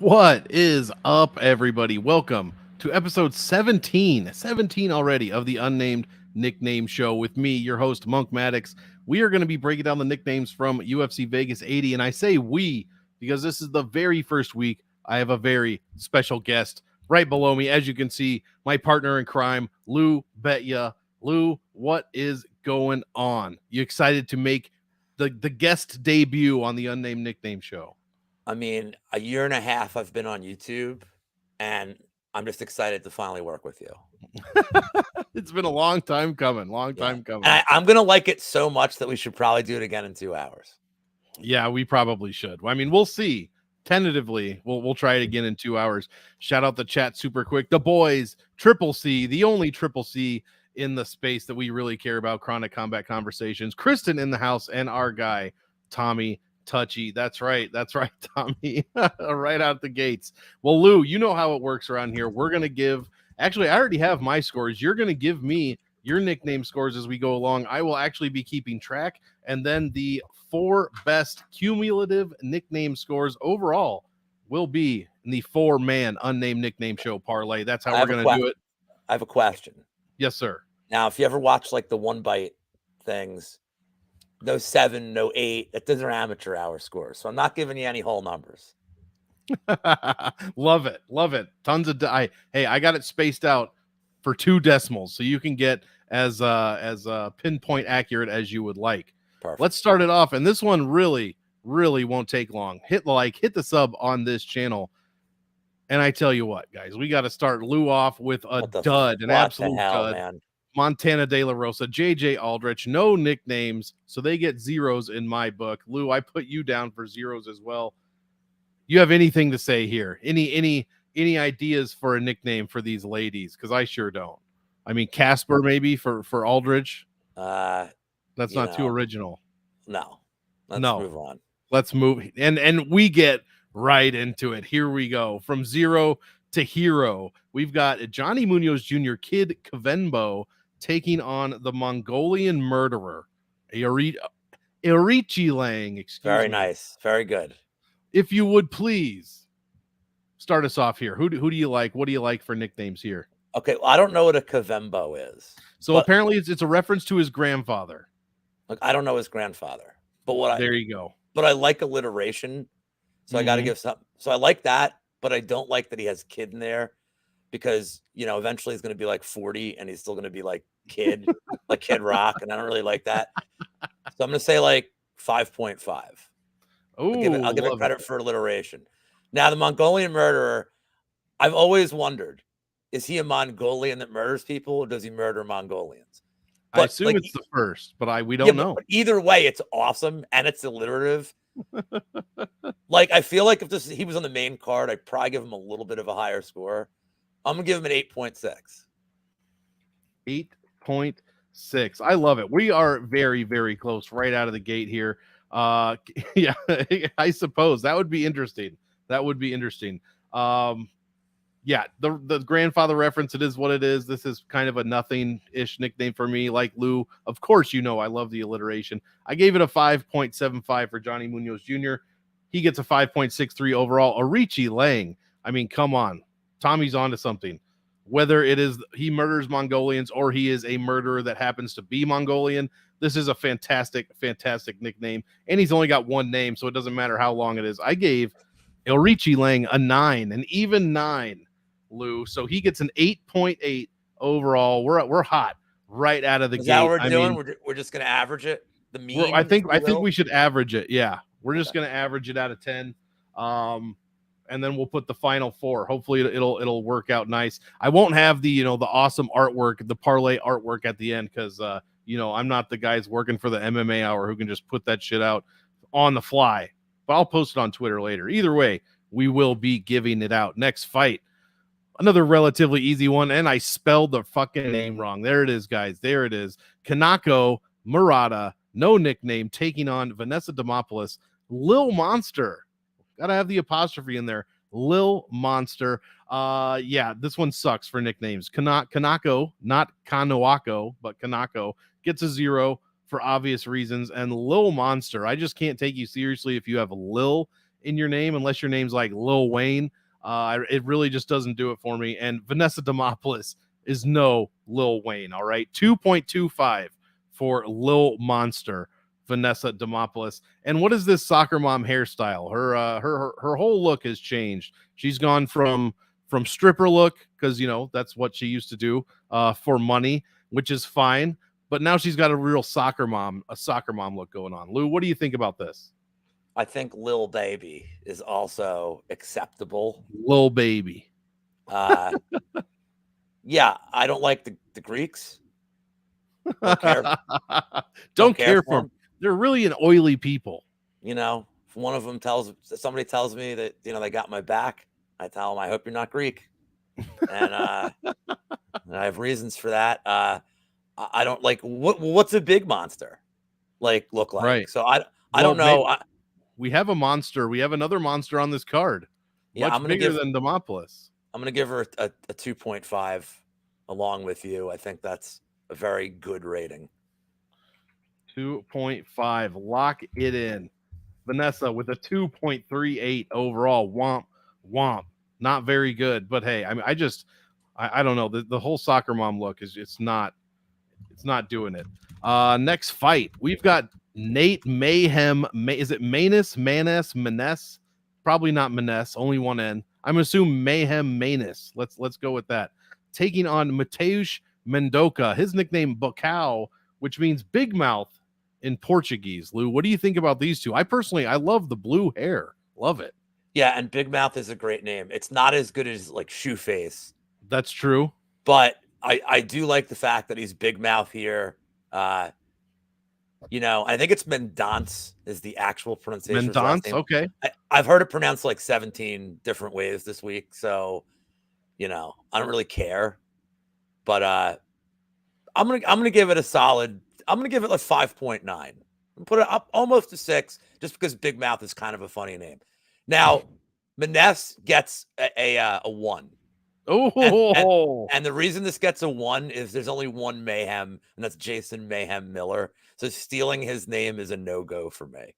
What is up, everybody? Welcome to episode 17 already of the Unnamed Nickname Show with me, your host, Monk Maddox. We are going to be breaking down the nicknames from UFC Vegas 80, and I say we because this is the very first week. I have a very special guest right below me. As you can see, my partner in crime, Lou Betya. Lou, what is going on? You excited to make the guest debut on the Unnamed Nickname Show? I mean, a year and a half I've been on YouTube, and I'm just excited to finally work with you. It's been a long time coming. And I'm going to like it so much that we should probably do it again in 2 hours. Yeah, we probably should. I mean, we'll see. Tentatively, we'll try it again in 2 hours. Shout out the chat super quick. The boys, Triple C, the only Triple C in the space that we really care about, Chronic Combat Conversations. Kristen in the house, and our guy, Tommy Touchy. That's right, Tommy. Right out the gates. Well, Lou, you know how it works around here. We're gonna give. Actually, I already have my scores. You're gonna give me your nickname scores as we go along. I will actually be keeping track, and then the 4 best cumulative nickname scores overall will be in the 4-man Unnamed Nickname Show parlay. That's how we're gonna do it. I have a question. Yes, sir. Now, if you ever watch like the One Bite things, no 7, no 8. Those are amateur hour scores. So I'm not giving you any whole numbers. Love it. Tons of I got it spaced out for 2 decimals, so you can get as pinpoint accurate as you would like. Perfect. Let's start it off, and this one really won't take long. Hit the sub on this channel, and I tell you what, guys, we got to start Lou off with a dud, an absolute dud. Man. Montana De La Rosa, JJ Aldrich, no nicknames, so they get zeros in my book. Lou, I put you down for zeros as well. You have anything to say here? Any ideas for a nickname for these ladies? Because I sure don't. I mean, Casper maybe for Aldrich. That's not too original. No. Let's move on. Let's move, and we get right into it. Here we go. From zero to hero, we've got Johnny Munoz Jr., Kid Kvenbo, taking on the Mongolian murderer, Irichi Lang. Excuse me. Very nice. Very good. If you would please start us off here. Who do you like? What do you like for nicknames here? Okay, well, I don't know what a Kvenbo is. So apparently it's a reference to his grandfather. Like, I don't know his grandfather. But there you go. But I like alliteration. So I got to give something. So I like that, but I don't like that he has kid in there because, eventually he's going to be like 40 and he's still going to be like Kid, like Kid Rock. And I don't really like that. So I'm going to say like 5.5. Oh, I'll give it credit for alliteration. Now, the Mongolian murderer, I've always wondered, is he a Mongolian that murders people or does he murder Mongolians? But I assume it's the first, but we don't know. But either way, it's awesome and it's alliterative. Like, I feel like if he was on the main card, I'd probably give him a little bit of a higher score. I'm going to give him an 8.6. 8.6. I love it. We are very, very close right out of the gate here. Yeah, I suppose that would be interesting. Yeah, the grandfather reference, it is what it is. This is kind of a nothing-ish nickname for me. Like Lou, of course, I love the alliteration. I gave it a 5.75 for Johnny Munoz Jr. He gets a 5.63 overall. Irichi Lang, I mean, come on. Tommy's onto something. Whether it is he murders Mongolians or he is a murderer that happens to be Mongolian, this is a fantastic nickname. And he's only got one name, so it doesn't matter how long it is. I gave Irichi Lang a 9, an even 9, Lou. So he gets an 8.8 overall. We're hot right out of the gate. Is that what we're doing? We're just going to average it? The mean? I think we should average it. Yeah. We're just going to average it out of 10. And then we'll put the final 4. Hopefully it'll work out nice. I won't have the awesome artwork, the parlay artwork at the end because I'm not the guys working for the MMA Hour who can just put that shit out on the fly. But I'll post it on Twitter later. Either way, we will be giving it out. Next fight, another relatively easy one, and I spelled the fucking name wrong. There it is, guys. There it is. Kanako Murata, no nickname, taking on Vanessa Demopoulos, Lil Monster. Gotta have the apostrophe in there. Lil Monster. Yeah, this one sucks for nicknames. Kanako, not Kanuako, but Kanako, gets a 0 for obvious reasons. And Lil Monster, I just can't take you seriously if you have Lil in your name unless your name's like Lil Wayne. It really just doesn't do it for me. And Vanessa Demopoulos is no Lil Wayne. All right, 2.25 for Lil Monster. Vanessa Demopoulos. And what is this soccer mom hairstyle? Her whole look has changed. She's gone from stripper look, because that's what she used to do for money, which is fine. But now she's got a real soccer mom look going on. Lou, what do you think about this? I think Lil Baby is also acceptable. Lil Baby. Yeah, I don't like the Greeks. Don't care. Don't care for them. They're really an oily people. If one of them somebody tells me that they got my back, I tell them, I hope you're not Greek, and I have reasons for that. I don't like what's a big monster look like. Right. So I don't know. We have a monster. We have another monster on this card. Yeah, much bigger than Demopoulos. I'm gonna give her a 2.5 along with you. I think that's a very good rating. 2.5. Lock it in. Vanessa with a 2.38 overall. Womp, womp. Not very good. But hey, I mean, I don't know. The whole soccer mom look it's not doing it. Next fight, we've got Nate Mayhem. Is it Maness? Probably not Maness. Only one N. I'm assuming Mayhem Maness. Let's go with that. Taking on Mateusz Mendoca. His nickname Bocau, which means big mouth in Portuguese. Lou, what do you think about these two? I love the blue hair. Love it. Yeah, and Big Mouth is a great name. It's not as good as Shoe Face. That's true. But I do like the fact that he's Big Mouth here. I think it's Mendonce is the actual pronunciation. Mendonce, okay. I've heard it pronounced 17 different ways this week, so I don't really care. But I'm gonna give it a solid. I'm gonna give it 5.9. Put it up almost to 6, just because Big Mouth is kind of a funny name. Now, Maness gets a 1. Oh, and the reason this gets a 1 is there's only one Mayhem, and that's Jason Mayhem Miller. So stealing his name is a no-go for me.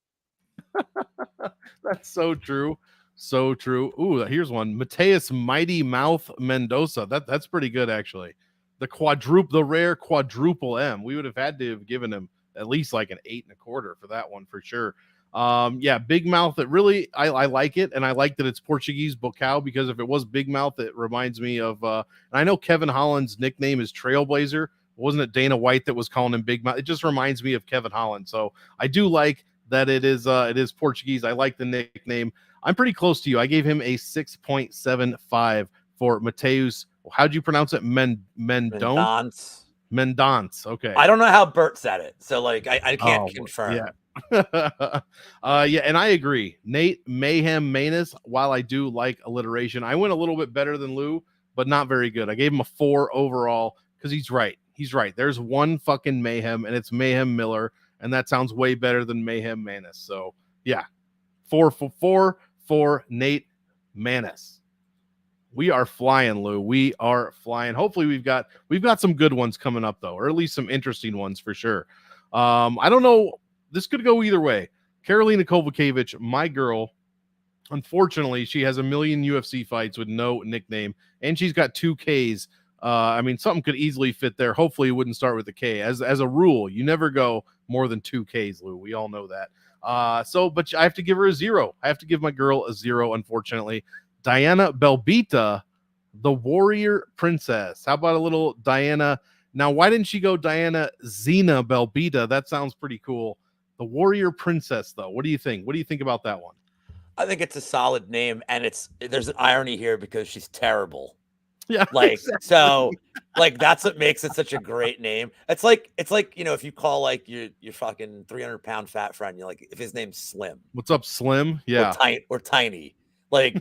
That's so true. So true. Ooh, here's one. Mateus Mighty Mouth Mendoza. That's pretty good, actually. The rare quadruple M. We would have had to have given him at least an 8.25 for that one for sure. Yeah, Big Mouth. It really, I like it, and I like that it's Portuguese Bocau, because if it was Big Mouth, it reminds me of. And I know Kevin Holland's nickname is Trailblazer. Wasn't it Dana White that was calling him Big Mouth? It just reminds me of Kevin Holland. So I do like that it is Portuguese. I like the nickname. I'm pretty close to you. I gave him a 6.75 for Mateus. How'd you pronounce it? Mendonce. Okay. I don't know how Bert said it, so I can't confirm. Yeah. Yeah, and I agree. Nate Mayhem Manus, while I do like alliteration, I went a little bit better than Lou, but not very good. I gave him a 4 overall because he's right. There's one fucking Mayhem, and it's Mayhem Miller, and that sounds way better than Mayhem Manus. So yeah, 4 for Nate Manus. We are flying, Lou. We are flying. Hopefully we've got some good ones coming up, though, or at least some interesting ones for sure. I don't know. This could go either way. Karolina Kovacevic, my girl, unfortunately, she has a million UFC fights with no nickname, and she's got 2 Ks. I mean, something could easily fit there. Hopefully it wouldn't start with a K. As a rule, you never go more than 2 Ks, Lou. We all know that. But I have to give her a 0. I have to give my girl a 0, unfortunately. Diana Belbita, the Warrior Princess. How about a little Diana? Now, why didn't she go Diana Zena Belbita? That sounds pretty cool. The Warrior Princess, though. What do you think? What do you think about that one? I think it's a solid name, and there's an irony here because she's terrible. Yeah. Exactly. So that's what makes it such a great name. It's like if you call your fucking 300-pound fat friend, you're like, if his name's Slim. What's up, Slim? Yeah. Or Tiny.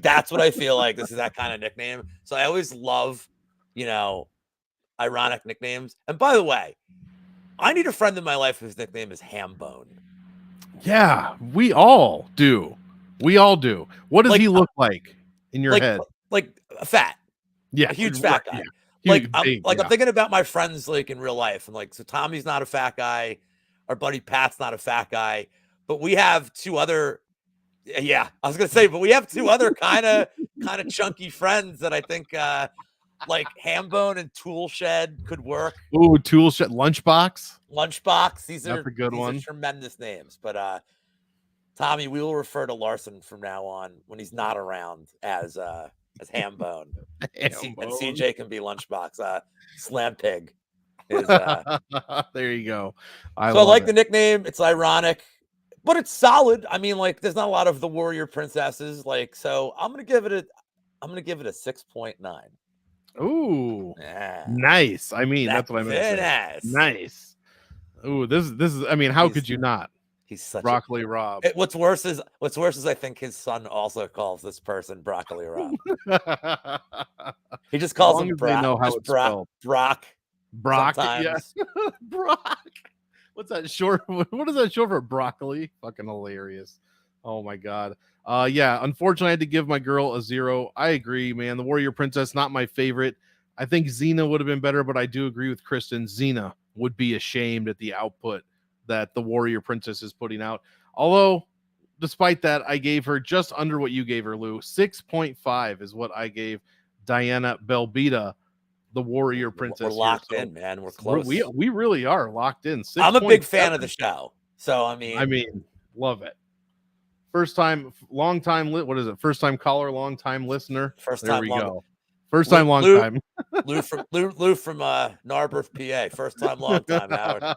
That's what I feel like. This is that kind of nickname. So I always love, ironic nicknames. And by the way, I need a friend in my life whose nickname is Hambone. Yeah, we all do. What does he look like in your head? A fat. Yeah. A huge fat guy. Yeah. I'm thinking about my friends in real life. And so Tommy's not a fat guy. Our buddy Pat's not a fat guy. But we have 2 other Yeah, I was gonna say, but we have two other kind of chunky friends that I think like Hambone and Toolshed could work. Ooh, Tool Shed Lunchbox. Lunchbox. These That's are a good one. tremendous names. But Tommy, we will refer to Larson from now on when he's not around as Hambone. And CJ can be Lunchbox. Slam Pig is there you go. I like the nickname. It's ironic, but it's solid. I mean, like, there's not a lot of the warrior princesses, like, so I'm gonna give it a 6.9. Ooh, yeah. Nice. I mean, that's what I meant to say. Nice. Ooh, this is. I mean, how could you not? He's such Broccoli Rob. What's worse is I think his son also calls this person Broccoli Rob. He just calls him Brock. Know how it's spelled. Brock. Yeah. Brock. What's that short? What is that short for? Broccoli. Fucking hilarious. Oh my god. Yeah. Unfortunately, I had to give my girl a 0. I agree, man. The Warrior Princess, not my favorite. I think Xena would have been better, but I do agree with Kristen. Xena would be ashamed at the output that the Warrior Princess is putting out. Although, despite that, I gave her just under what you gave her, Lou. 6.5 is what I gave Diana Belbita, the Warrior Princess. We're locked in, man. We're close. We really are locked in. 6. I'm a big fan of the show. So, I mean, love it. First time, long time. What is it? First time caller, long time listener. First time, there we go. First time, long time. Lou from Narberth, PA. First time, long time, Howard.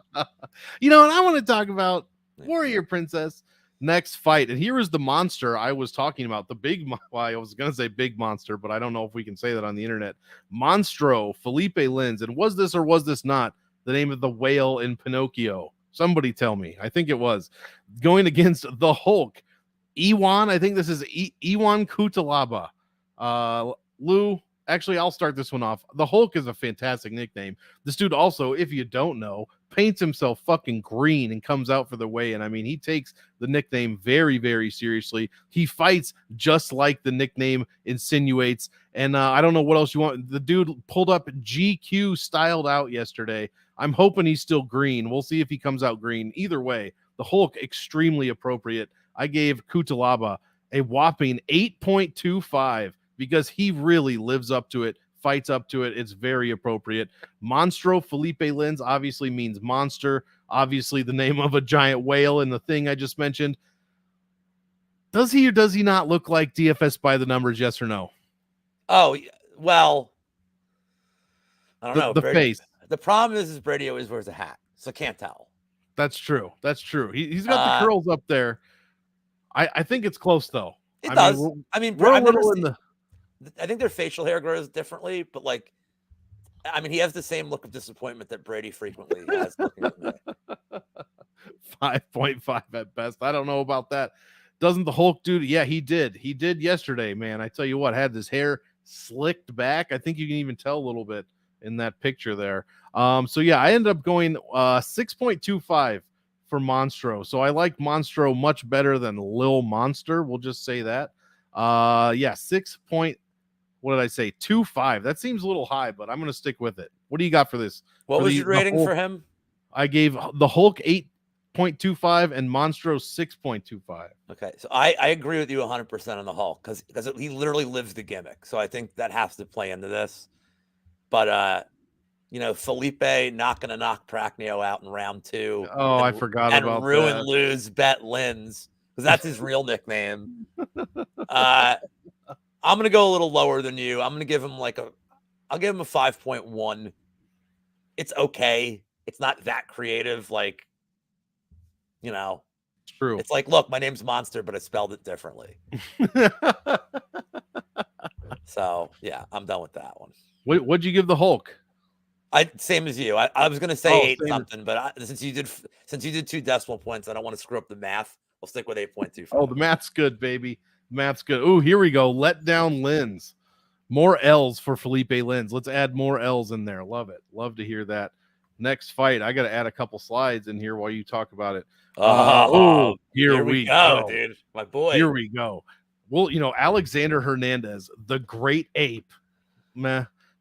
You know, and I want to talk about Warrior Princess next fight. And here is the monster I was talking about. The big, well, I was going to say big monster, but I don't know if we can say that on the internet. Monstro, Felipe Lins. And was this or was this not the name of the whale in Pinocchio? Somebody tell me. I think it was. Going against the Hulk. Iwan, I think this is Iwan Kutalaba. Lou, actually, I'll start this one off. The Hulk is a fantastic nickname. This dude also, if you don't know, paints himself fucking green and comes out for the weigh-in. I mean, he takes the nickname very, very seriously. He fights just like the nickname insinuates. And I don't know what else you want. The dude pulled up GQ styled out yesterday. I'm hoping he's still green. We'll see if he comes out green. Either way, the Hulk, extremely appropriate. I gave Kutalaba a whopping 8.25 because he really lives up to it, fights up to it. It's very appropriate. Monstro Felipe Lins obviously means monster. Obviously the name of a giant whale in the thing I just mentioned. Does he or does he not look like DFS by the numbers? Yes or no? Oh, well, I don't know. The face. The problem is Brady always wears a hat, so can't tell. That's true. That's true. He's got the curls up there. I think it's close though. It does. I mean, we're a little in the. I think their facial hair grows differently, but like, I mean, he has the same look of disappointment that Brady frequently has. 5.5 at best. I don't know about that. Doesn't the Hulk do? Yeah, he did. He did yesterday, man. I tell you what, had his hair slicked back. I think you can even tell a little bit in that picture there. So yeah, I ended up going 6.25 for Monstro. So I like Monstro much better than Lil Monster. We'll just say that. Yeah, 2.5. That seems a little high, but I'm going to stick with it. What do you got for this? What was your rating for him? I gave the Hulk 8.25 and Monstro 6.25. Okay, so I agree with you 100% on the Hulk because he literally lives the gimmick. So I think that has to play into this. But you know, Felipe not going to knock Prachnio out in round 2. Oh, I forgot about that. And lose Bet Lins because that's his real nickname. I'm going to go a little lower than you. I'm going to give him I'll give him a 5.1. It's okay. It's not that creative. Like, you know, it's true. It's like, look, my name's Monster, but I spelled it differently. So yeah, I'm done with that one. What'd you give the Hulk? Same as you. I was gonna say 8 something, but since you did 2 decimal points, I don't want to screw up the math. I'll stick with 8.25. Oh, the math's good, baby. Math's good. Oh, here we go. Let down Lins. More L's for Felipe Lins. Let's add more L's in there. Love it. Love to hear that. Next fight. I got to add a couple slides in here while you talk about it. Here we go, dude. My boy. Here we go. Well, you know, Alexander Hernandez, the great ape,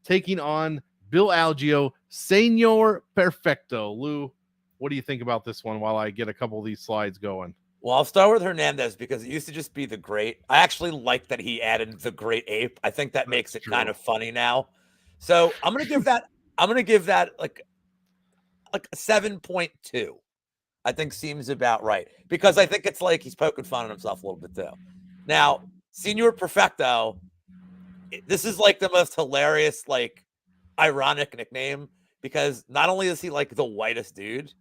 taking on Bill Algeo, Senor Perfecto. Lou, what do you think about this one while I get a couple of these slides going? Well, I'll start with Hernandez because it used to just be the Great. I actually like that he added the Great Ape. I think that makes it kind of funny now. So I'm gonna give that like a 7.2. I think seems about right because I think it's like he's poking fun at himself a little bit too. Now, Senor Perfecto, this is like the most hilarious, like ironic nickname because not only is he like the whitest dude,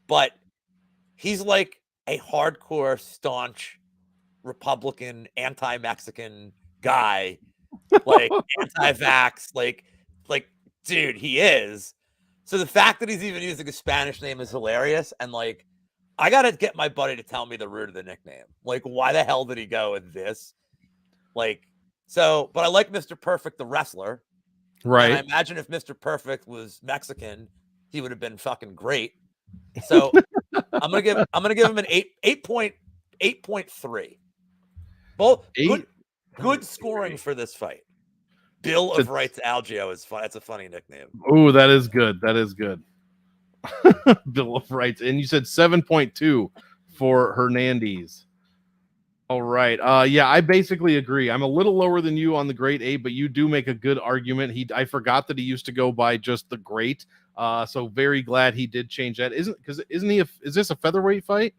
but he's like a hardcore, staunch Republican, anti-Mexican guy, like anti-vax, like dude, he is. So the fact that he's even using a Spanish name is hilarious. And like, I gotta get my buddy to tell me the root of the nickname. Like, why the hell did he go with this? Like, so, but I like Mr. Perfect, the wrestler. Right. And I imagine if Mr. Perfect was Mexican, he would have been fucking great. So I'm gonna give him an 8.3. Both good scoring for this fight. Bill of Rights Algio is fun. That's a funny nickname. Oh, that is good. That is good. Bill of Rights. And you said 7.2 for Hernandez. All right. Yeah, I basically agree. I'm a little lower than you on the Great Ape, but you do make a good argument. I forgot that he used to go by just the Great. So very glad he did change that. Is this a featherweight fight?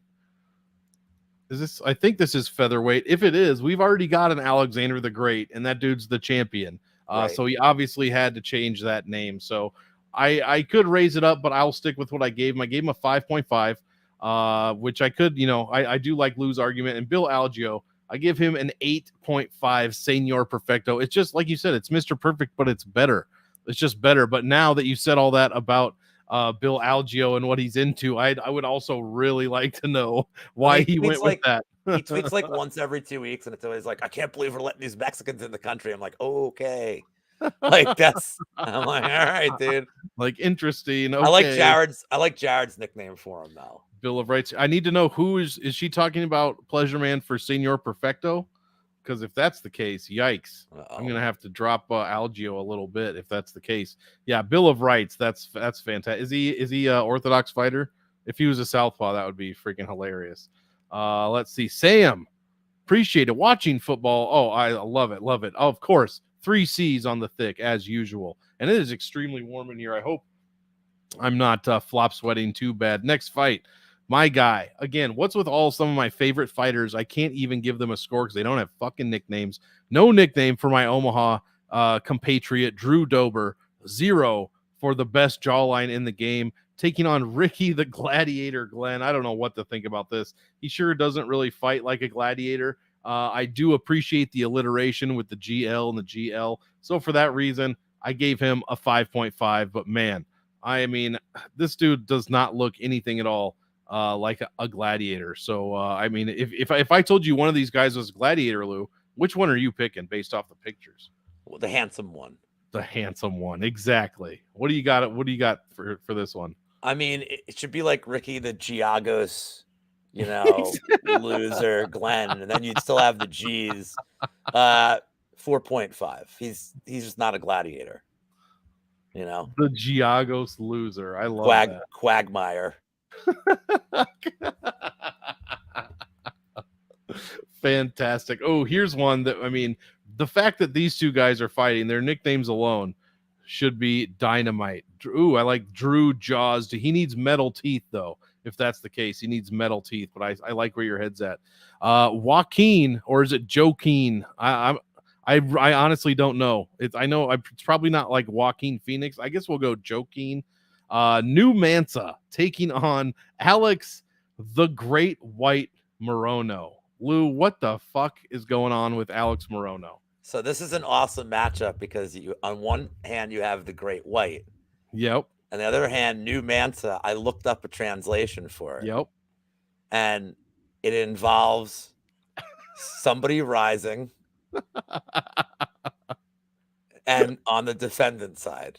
I think this is featherweight. If it is, we've already got an Alexander the Great, and that dude's the champion. Right. So he obviously had to change that name. So I could raise it up, but I'll stick with what I gave him. I gave him a 5.5, which I could, I do like Lou's argument. And Bill Algio, I give him an 8.5 Senor Perfecto. It's just like you said, it's Mr. Perfect, but it's better. It's just better. But now that you said all that about Bill Algio and what he's into, I would also really like to know why he went with that. He tweets like once every 2 weeks, and it's always like, I can't believe we're letting these Mexicans in the country. I'm like, okay. Like I'm like, all right, dude. Like, interesting. Okay. I like Jared's nickname for him though. Bill of Rights. I need to know who is she talking about Pleasure Man for Senor Perfecto? Because if that's the case, yikes. I'm going to have to drop Algio a little bit if that's the case. Yeah, Bill of Rights. That's fantastic. Is he a Orthodox fighter? If he was a southpaw, that would be freaking hilarious. Let's see. Sam, appreciate it. Watching football. Oh, I love it. Love it. Oh, of course. 3 C's on the thick as usual. And it is extremely warm in here. I hope I'm not flop sweating too bad. Next fight. My guy, again, what's with some of my favorite fighters? I can't even give them a score because they don't have fucking nicknames. No nickname for my Omaha compatriot, Drew Dober. 0 for the best jawline in the game. Taking on Ricky the Gladiator Glenn. I don't know what to think about this. He sure doesn't really fight like a gladiator. I do appreciate the alliteration with the GL and the GL. So for that reason, I gave him a 5.5. But man, I mean, this dude does not look anything at all like a gladiator. So I mean, if I told you one of these guys was a gladiator, Lou, which one are you picking based off the pictures? Well, the handsome one. The handsome one, exactly. What do you got? What do you got for this one? I mean, it should be like Ricky the Giagos, loser Glenn, and then you'd still have the G's. 4.5. He's just not a gladiator. The Giagos loser. I love that. Quagmire. Fantastic. Oh, here's one that, I mean, the fact that these two guys are fighting, their nicknames alone should be dynamite. Ooh, I like Drew Jaws. He needs metal teeth, though. If that's the case, he needs metal teeth. But I like where your head's at. Joaquin, or is it Joaquin? I honestly don't know. It's probably not like Joaquin Phoenix. I guess we'll go Joaquin. New Mansa taking on Alex the Great White Morono. Lou, what the fuck is going on with Alex Morono? So this is an awesome matchup because on one hand you have the Great White. Yep. On the other hand, New Mansa, I looked up a translation for it. Yep. And it involves somebody rising and on the defendant side.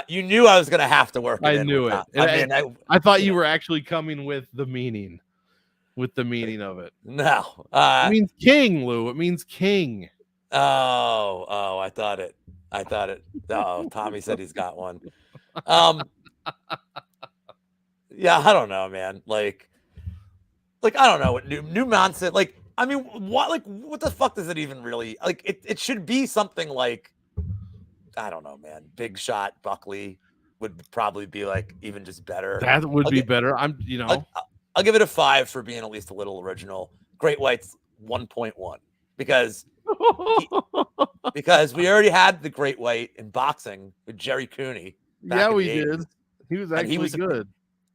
You knew I was going to have to work it I in. Knew it. I thought you were actually coming with the meaning. With the meaning of it. No. It means king, Lou. It means king. Oh, I thought it. Oh, Tommy said he's got one. Yeah, I don't know, man. Like I don't know what new mindset. Like, I mean, what the fuck does it even really like? It should be something like, I don't know, man. Big Shot Buckley would probably be like even just better. That would I'll be get, better. I'll, I'll give it a 5 for being at least a little original. Great White's 1.1 because because we already had the Great White in boxing with Jerry Cooney back Yeah, in we the 80s. did. He was And he actually was good.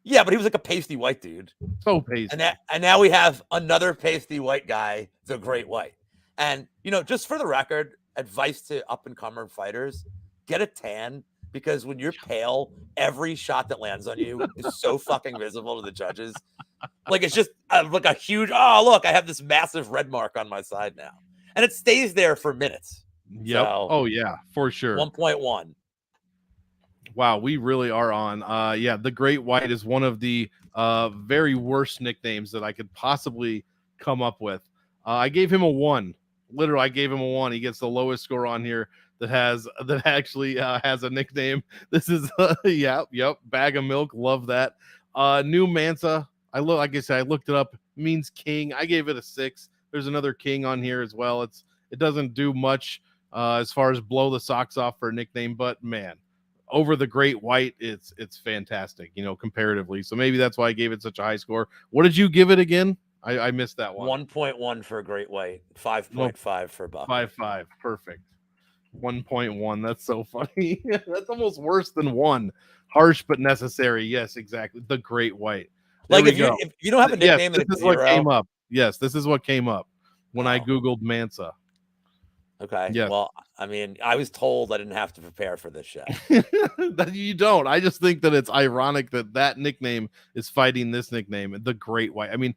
Yeah, but he was like a pasty white dude. So pasty. And now we have another pasty white guy, the Great White. And just for the record, advice to up and comer fighters: get a tan, because when you're pale, every shot that lands on you is so fucking visible to the judges. Like, it's just like a huge, oh look, I have this massive red mark on my side now, and it stays there for minutes. Yep. So, Oh yeah, for sure. 1.1. Wow, we really are on. Yeah, the Great White is one of the very worst nicknames that I could possibly come up with. I gave him a 1. Literally, I gave him a 1. He gets the lowest score on here that actually has a nickname. This is yep, bag of milk. Love that. New Mansa. Like I said, I looked it up. Means king. I gave it a 6. There's another king on here as well. It doesn't do much as far as blow the socks off for a nickname, but man, over the Great White, it's fantastic, comparatively. So maybe that's why I gave it such a high score. What did you give it again? I missed that one. 1.1 for Great White, 5.5 for Buck. 5.5. Perfect. 1.1. That's so funny. That's almost worse than 1. Harsh but necessary. Yes, exactly. The Great White. There Like, if you don't have a nickname, yes, this is what came up. Yes, this is what came up when I Googled Mansa. Okay. Yes. Well, I mean, I was told I didn't have to prepare for this shit. You don't. I just think that it's ironic that nickname is fighting this nickname, the Great White. I mean,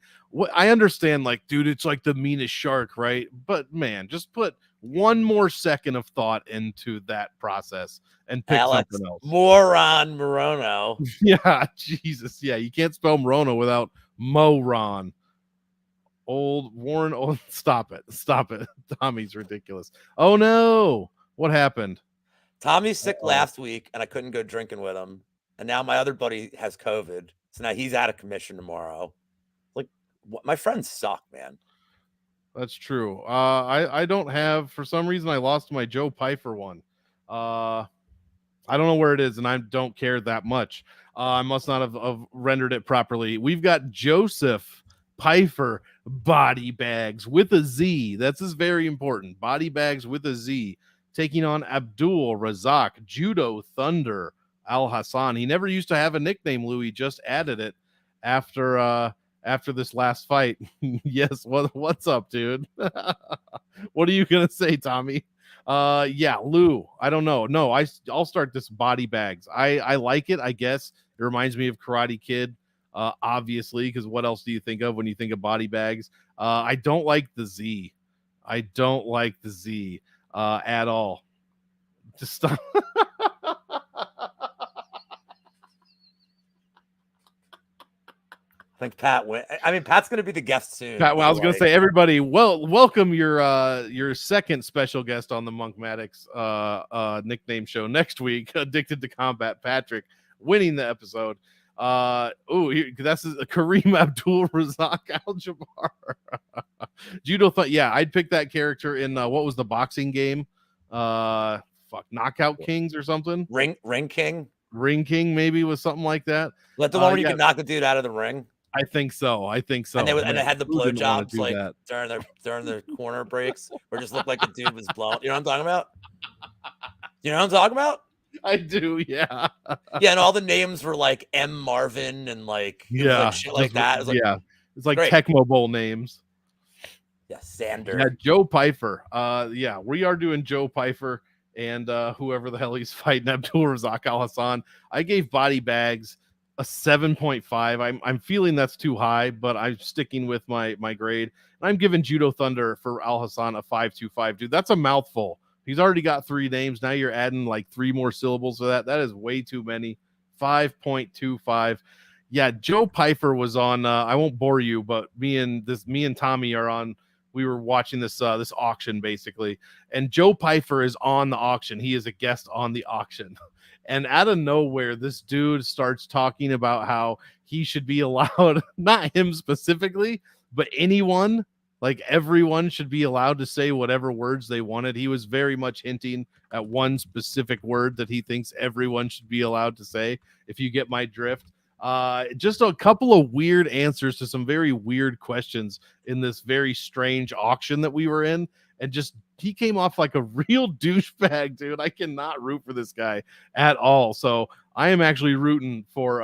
I understand, like, dude, it's like the meanest shark, right? But man, just put one more second of thought into that process and pick something else. Moron Morono. Yeah, Jesus. Yeah, you can't spell Morono without Moron. Old Warren. Oh, stop it. Tommy's ridiculous. Oh no, what happened? Tommy's sick last week, and I couldn't go drinking with him. And now my other buddy has COVID, so now he's out of commission tomorrow. Like, my friends suck, man. That's true. I don't have, for some reason, I lost my Joe Pfeiffer one. I don't know where it is, and I don't care that much. I must not have rendered it properly. We've got Joseph Pfeiffer Body Bags with a Z. That's very important. Body Bags with a Z, taking on Abdul Razak Judo Thunder Al Hassan. He never used to have a nickname, Louis, just added it after this last fight. Yes, what's up, dude? What are you gonna say, Tommy? Yeah, Lou, I don't know. No, I'll start this Body Bags. I like it, I guess. It reminds me of Karate Kid, obviously, because what else do you think of when you think of Body Bags? I don't like the Z. I don't like the Z at all. Just stop. I think Pat went. I mean, Pat's going to be the guest soon. Pat, well, I was going to say, everybody, welcome your second special guest on the Monk Maddox nickname show next week. Addicted to Combat Patrick, winning the episode. That's Kareem Abdul Razak Al Jabbar. Judo thought, yeah, I'd pick that character in what was the boxing game? Knockout Kings or something. Ring King, maybe, was something like that. Like the one where you can knock the dude out of the ring. I think so. And they had the blowjobs like during their corner breaks, where it just looked like the dude was blowing. You know what I'm talking about? You know what I'm talking about? I do, yeah. Yeah, and all the names were like M. Marvin and like shit like that. It was like, it's like Tecmo Bowl names. Yeah, Sander. Yeah, Joe Pfeiffer. Yeah, we are doing Joe Pfeiffer and whoever the hell he's fighting, Abdul Razak Al Hassan. I gave Body Bags a 7.5. I'm feeling that's too high, but I'm sticking with my grade. And I'm giving Judo Thunder for Al Hassan a 5.25. Dude, that's a mouthful. He's already got 3 names. Now you're adding like 3 more syllables to that. That is way too many. 5.25. Yeah, Joe Pfeiffer was on. I won't bore you, but me and Tommy are on. We were watching this auction basically, and Joe Pfeiffer is on the auction. He is a guest on the auction, And out of nowhere, this dude starts talking about how he should be allowed, not him specifically, but anyone, like everyone should be allowed to say whatever words they wanted. He was very much hinting at one specific word that he thinks everyone should be allowed to say, if you get my drift. Just a couple of weird answers to some very weird questions in this very strange auction that we were in. And just he came off like a real douchebag, dude. I cannot root for this guy at all. So I am actually rooting for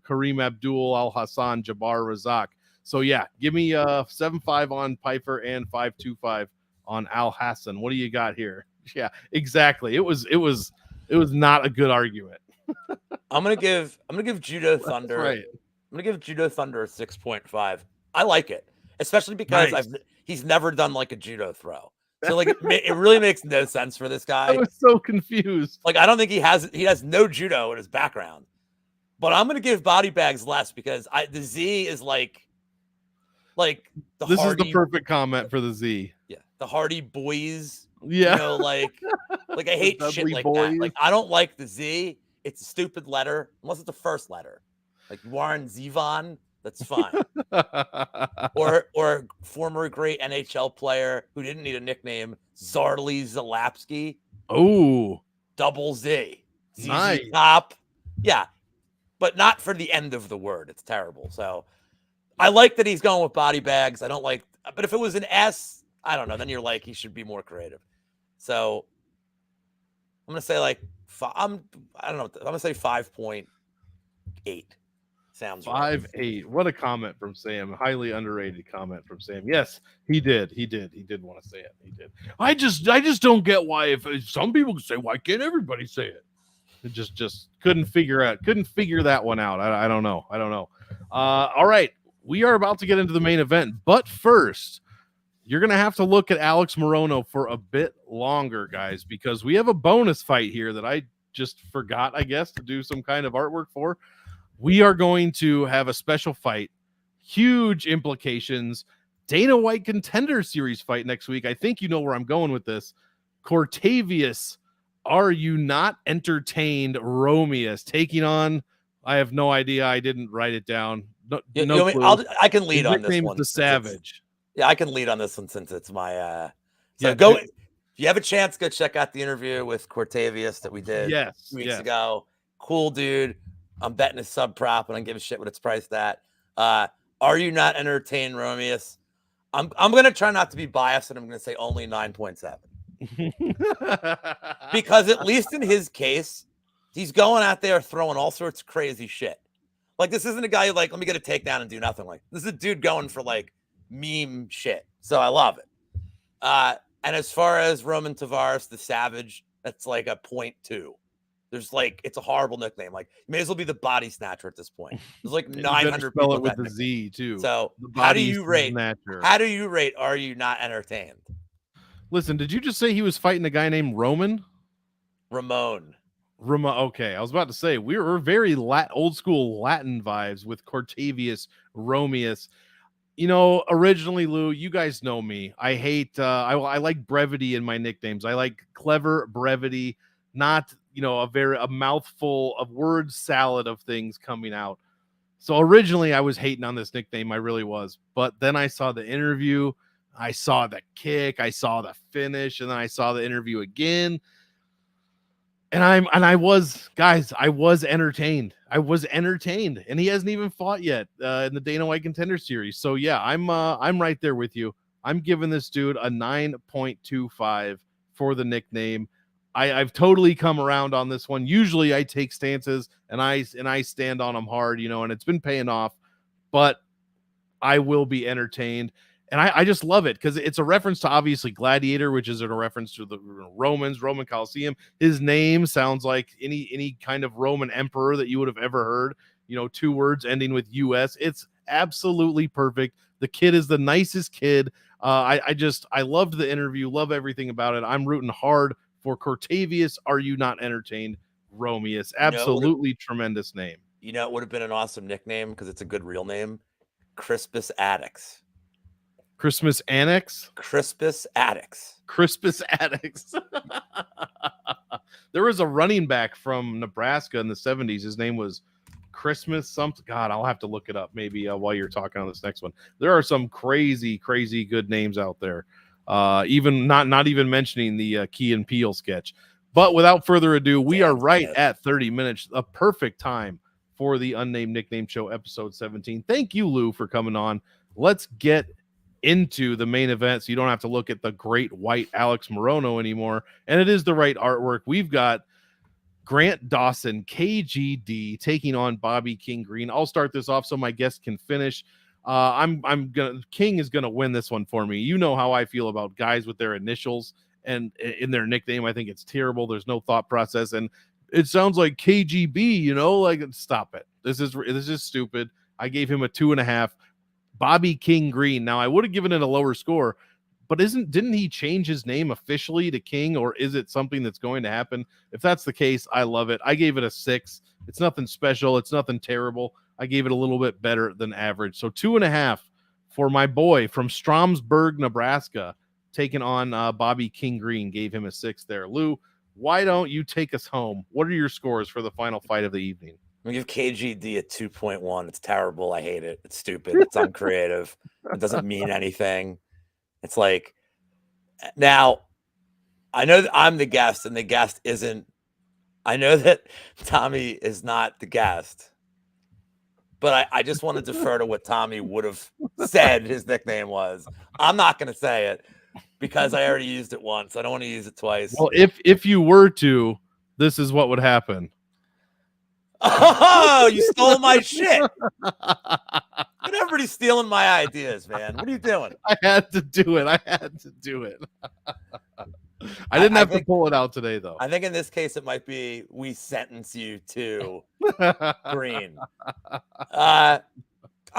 Kareem Abdul Al Hassan Jabbar Razak. So yeah, give me 7-5 on Piper and 5-2-5 on Al Hassan. What do you got here? Yeah, exactly. It was not a good argument. I'm gonna give Judo Thunder. Right. I'm gonna give Judo Thunder a 6.5. I like it, especially because Nice. he's never done like a judo throw. So like it really makes no sense for this guy. I was so confused. Like I don't think he has no judo in his background. But I'm gonna give body bags less because the Z is like the This Hardy, is the perfect comment for the Z. yeah, the Hardy Boys. Yeah. You know, like I hate shit Dudley like Boys. that. Like I don't like the Z. It's a stupid letter unless it's the first letter. Like Warren Zevon, that's fine. or former great NHL player who didn't need a nickname, Zarly Zalapsky. Oh, Double Z. ZZ nice. Top. Yeah. But not for the end of the word. It's terrible. So I like that he's going with body bags. I don't like, but if it was an S, I don't know. Then you're like, he should be more creative. So I'm going to say like, I don't know. I'm going to say 5.8. Sounds 5-8. What a comment from Sam. Highly underrated comment from Sam. Yes, he did. He did want to say it. He did. I just don't get why if some people can say, why can't everybody say it? It just couldn't figure that one out. I don't know. All right. We are about to get into the main event, but first, you're going to have to look at Alex Morono for a bit longer, guys, because we have a bonus fight here that I just forgot, I guess, to do some kind of artwork for. We are going to have a special fight, huge implications, Dana White Contender Series fight next week. I think you know where I'm going with this. Cortavius, are you not entertained? Romeus taking on, I have no idea. I didn't write it down. No clue. I can lead His on this nickname's one. The Savage. Yeah, I can lead on this one since it's my Yeah, go. If you have a chance, go check out the interview with Cortavius that we did 2 weeks ago. Cool dude. I'm betting a sub prop and I don't give a shit what it's priced at. Are you not entertained, Romeus? I'm gonna try not to be biased and I'm gonna say only 9.7. Because at least in his case, he's going out there throwing all sorts of crazy shit. Like this isn't a guy who like, let me get a takedown and do nothing. Like this is a dude going for like meme shit. So I love it. And as far as Roman Tavares, the Savage, that's like a 0.2. There's like, it's a horrible nickname. Like, you may as well be the Body Snatcher at this point. There's like 900 spell people it with the Z too. So how do you rate? How do you rate? Are you not entertained? Listen, did you just say he was fighting a guy named Roman? Ramon. Okay, I was about to say we're very old school Latin vibes with Cortavius Romeus. You know, originally, Lou, you guys know me. I hate. I like brevity in my nicknames. I like clever brevity, not a mouthful of word salad of things coming out. So originally, I was hating on this nickname. I really was, but then I saw the interview. I saw the kick. I saw the finish, and then I saw the interview again. And I was entertained. I was entertained, and he hasn't even fought yet in the Dana White Contender Series. So yeah, I'm right there with you. I'm giving this dude a 9.25 for the nickname. I've totally come around on this one. Usually I take stances and I stand on them hard, and it's been paying off. But I will be entertained. And I just love it because it's a reference to obviously Gladiator, which is a reference to the Roman Coliseum. His name sounds like any kind of Roman emperor that you would have ever heard. 2 words ending with US. It's absolutely perfect. The kid is the nicest kid. I loved the interview. Love everything about it. I'm rooting hard for Cortavius. Are you not entertained? Romeus. Absolutely tremendous name. It would have been an awesome nickname because it's a good real name. Crispus Attucks. Christmas Annex. Crispus Attucks. Crispus Attucks. There was a running back from Nebraska in the 70s. His name was Christmas something. God, I'll have to look it up maybe while you're talking on this next one. There are some crazy good names out there. Even not even mentioning the Key and Peele sketch. But without further ado, we are right at 30 minutes, a perfect time for the Unnamed Nickname Show episode 17. Thank you, Lou, for coming on. Let's get into the main event so you don't have to look at the great white Alex Morono anymore. And it is the right artwork. We've got Grant Dawson, KGD, taking on Bobby King Green. I'll start this off so my guest can finish. King is gonna win this one for me. You know how I feel about guys with their initials and in their nickname. I think it's terrible. There's no thought process, and it sounds like KGB. You know, like stop it. This is stupid. I gave him a 2.5. Bobby King Green. Now I would have given it a lower score, but didn't he change his name officially to King, or is it something that's going to happen? If that's the case, I love it. I gave it a 6. It's nothing special. It's nothing terrible. I gave it a little bit better than average. So 2.5 for my boy from Stromsburg, Nebraska, taking on Bobby King Green. Gave him a 6 there. Lou, why don't you take us home? What are your scores for the final fight of the evening? I'm going to give KGD a 2.1. It's terrible. I hate it. It's stupid. It's uncreative. It doesn't mean anything. It's like, now, I know that I'm the guest and the guest isn't. I know that Tommy is not the guest, but I just want to defer to what Tommy would have said his nickname was. I'm not going to say it because I already used it once. I don't want to use it twice. Well, if you were to, this is what would happen. Oh, you stole my shit. Everybody's stealing my ideas, man. What are you doing? I had to do it. I didn't have to pull it out today, though. I think in this case, it might be we sentence you to Green. I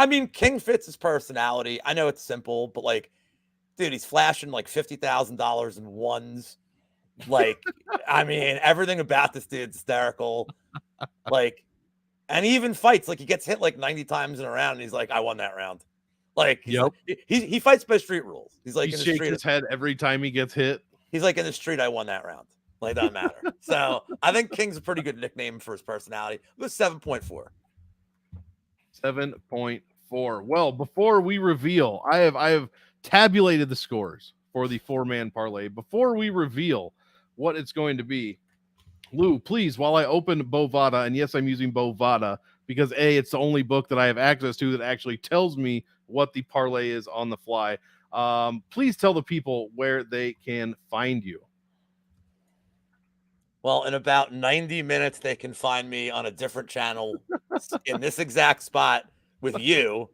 mean, King fits his personality. I know it's simple, but like, dude, he's flashing like $50,000 in ones. Like, I mean, everything about this dude's hysterical. Like, and he even fights. Like, he gets hit like 90 times in a round, and he's like, I won that round. Like, he fights by street rules. He's like, he shakes his head every time he gets hit. He's like, in the street, I won that round. Like, doesn't matter. So I think King's a pretty good nickname for his personality. It was 7.4. 7.4. Well, before we reveal, I have tabulated the scores for the 4-man parlay. Before we reveal what it's going to be, Lou, please, while I open Bovada, and yes, I'm using Bovada because A, it's the only book that I have access to that actually tells me what the parlay is on the fly. Please tell the people where they can find you. Well, in about 90 minutes, they can find me on a different channel in this exact spot with you,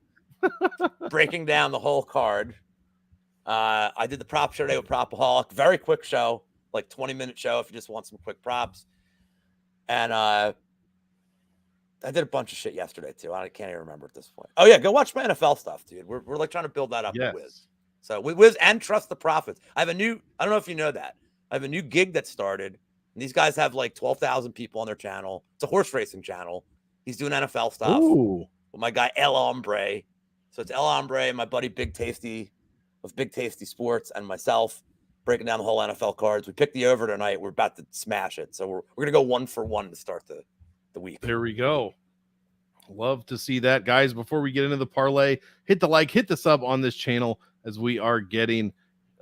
breaking down the whole card. I did the prop show today with Propaholic. Very quick show, like 20-minute show if you just want some quick props. And I did a bunch of shit yesterday, too. I can't even remember at this point. Oh, yeah, go watch my NFL stuff, dude. We're like trying to build that up with Wiz. So Wiz and Trust the Profits. I have a new, I don't know if you know that. I have a new gig that started. And these guys have like 12,000 people on their channel. It's a horse racing channel. He's doing NFL stuff. Ooh. With my guy El Hombre. So it's El Hombre, my buddy Big Tasty of Big Tasty Sports, and myself breaking down the whole NFL cards. We picked the over tonight. We're about to smash it. So we're going to go 1 for 1 to start the week. There we go. Love to see that, guys. Before we get into the parlay, hit the like, hit the sub on this channel as we are getting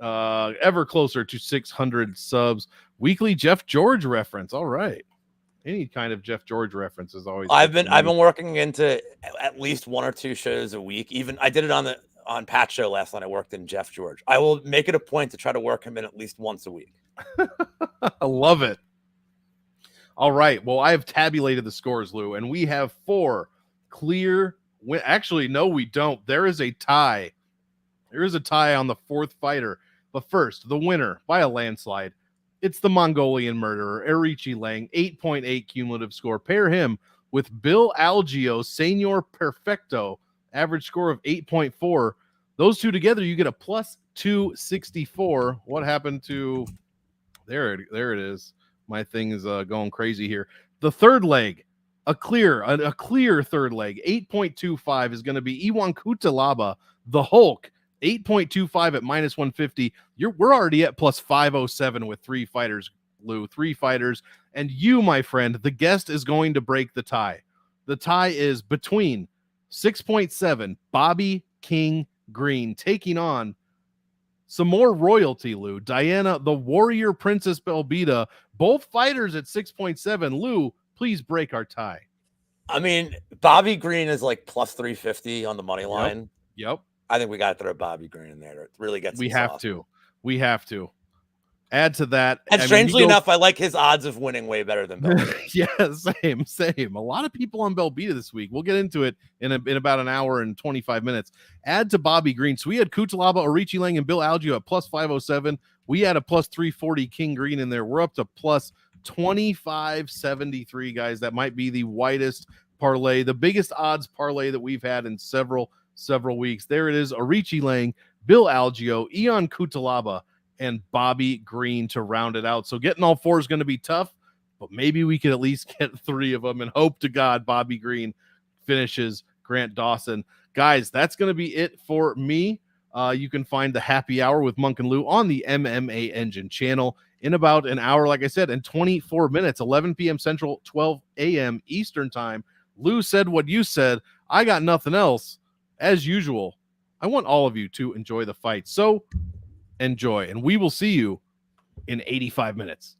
ever closer to 600 subs. Weekly Jeff George reference. All right. Any kind of Jeff George reference is always. I've been working into at least 1 or 2 shows a week. Even I did it on Pat's show last night. I worked in Jeff George. I will make it a point to try to work him in at least once a week. I love it. All right. Well, I have tabulated the scores, Lou, and we have 4 clear. Actually, no, we don't. There is a tie. There is a tie on the 4th fighter. But first, the winner by a landslide. It's the Mongolian murderer, Erichi Lang, 8.8 cumulative score. Pair him with Bill Algeo, Senor Perfecto, average score of 8.4. Those two together, you get a plus 264. What happened to... There it is. My thing is going crazy here. The third leg, a clear third leg, 8.25 is going to be Iwan Kutalaba, the Hulk, 8.25 at minus 150. We're already at plus 507 with 3 fighters, Lou. 3 fighters. And you, my friend, the guest is going to break the tie. The tie is between 6.7 Bobby King Green taking on some more royalty, Lou. Diana, the Warrior Princess Belbita, both fighters at 6.7. Lou, please break our tie. I mean, Bobby Green is like plus 350 on the money line. Yep. I think we got to throw Bobby Green in there to really get some We have to. We have to. Add to that. And strangely enough, I like his odds of winning way better than Belbita. Yeah, same. A lot of people on Belbita this week. We'll get into it in about an hour and 25 minutes. Add to Bobby Green. So we had Cutelaba, Orichi Lang, and Bill Algeo at plus 507. We had a plus 340 King Green in there. We're up to plus 2573, guys. That might be the widest parlay, the biggest odds parlay that we've had in several weeks. There it is. Orichi Lang, Bill Algeo, Ion Cutelaba, and Bobby Green to round it out. So getting all 4 is going to be tough, but maybe we could at least get 3 of them and hope to God Bobby Green finishes Grant Dawson. Guys, that's going to be it for me. You can find the happy hour with Monk and Lou on the MMA Engine channel in about an hour, like I said, in 24 minutes, 11 p.m. Central, 12 a.m. Eastern time. Lou said what you said. I got nothing else. As usual, I want all of you to enjoy the fight. So enjoy, and we will see you in 85 minutes.